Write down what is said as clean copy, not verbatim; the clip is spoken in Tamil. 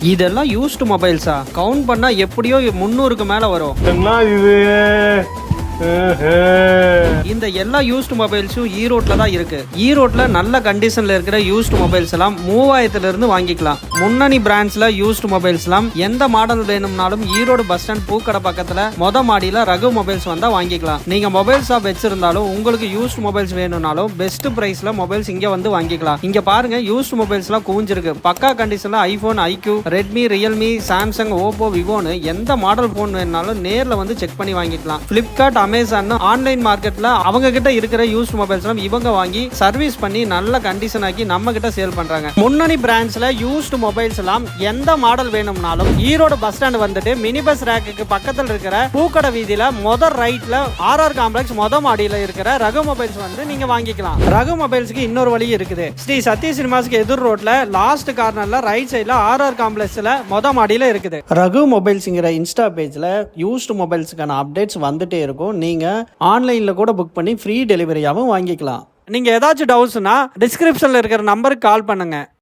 இதெல்லாம் யூஸ்டு மொபைல்ஸா? கவுண்ட் பண்ணா எப்படியோ 300க்கு மேல வரும். என்ன இது? இந்த எல்லா யூஸ்டு மொபைல்ஸும் ஈரோட்ல தான் இருக்கு. ஈரோட்ல நல்ல கண்டிஷன்ல இருக்கிற யூஸ்டு மொபைல்ஸ் எல்லாம் 3000ல இருந்து வாங்கிக்கலாம். முன்னணி பிராண்ட்ஸ்ல யூஸ்டு மொபைல்ஸ் எல்லாம் எந்த மாடல் வேணும்னாலும் ஈரோடு பஸ் ஸ்டாண்ட் பூக்கடை பக்கத்துல மாடியில ரகு மொபைல்ஸ் வந்தா வாங்கிக்கலாம். நீங்க மொபைல் ஷாப் வச்சிருந்தாலும் உங்களுக்கு யூஸ்டு மொபைல்ஸ் வேணும்னாலும் பெஸ்ட் பிரைஸ்ல மொபைல்ஸ் இங்க வந்து வாங்கிக்கலாம். இங்க பாருங்க, யூஸ்டு மொபைல்ஸ் எல்லாம் குவிஞ்சிருக்கு. பக்கா கண்டிஷன்ல iPhone, iQOO, Redmi, Realme, Samsung, Oppo, விவோன்னு எந்த மாடல் போன் வேணும்னாலும் நேர்ல வந்து செக் பண்ணி வாங்கிக்கலாம். பிளிப்கார்ட், அமேசான் ஆன்லைன் மார்க்கெட்ல அவங்க கிட்ட இருக்கிற யூஸ்டு மொபைல்ஸ் எல்லாம் இவங்க வாங்கி சர்வீஸ் பண்ணி நல்ல கண்டிஷன் ஆக்கி நம்ம கிட்ட சேல் பண்றாங்க. முன்னணி பிராண்ட்ஸ்ல யூஸ்டு மொபைல்ஸ் எல்லாம் எந்த மாடல் வேணும்னாலும் ஈரோடு பஸ் ஸ்டாண்ட் வந்துட்டு மினி பஸ் ரேக்குக்கு பக்கத்துல இருக்கிற பூக்கடை வீதியில ரைட்ல ஆர்ஆர் காம்ப்ளெக்ஸ் மாடியில இருக்கிற ரகு மொபைல்ஸ் வந்து நீங்க வாங்கிக்கலாம். ரகு மொபைல்ஸ்க்கு இன்னொரு வழி இருக்குது. ஸ்ரீ சத்ய சினிமாஸ்க்கு எதிர் ரோட்ல லாஸ்ட் கார்னர்ல ரைட் சைடுல ஆர்ஆர் காம்ப்ளெக்ஸ்ல மாடியில இருக்குது. ரகு மொபைல்ஸ்ங்கிற இன்ஸ்டா பேஜ்ல யூஸ்டு மொபைல்ஸ்க்கான அப்டேட்ஸ் வந்துட்டே இருக்கும். நீங்க ஆன்லைன்ல கூட புக் பண்ணி ஃப்ரீ டெலிவரியாவும் வாங்கிக்கலாம். நீங்க ஏதாச்சும் டவுட்ஸ்னா டிஸ்கிரிப்ஷன்ல இருக்கிற நம்பருக்கு கால் பண்ணுங்க.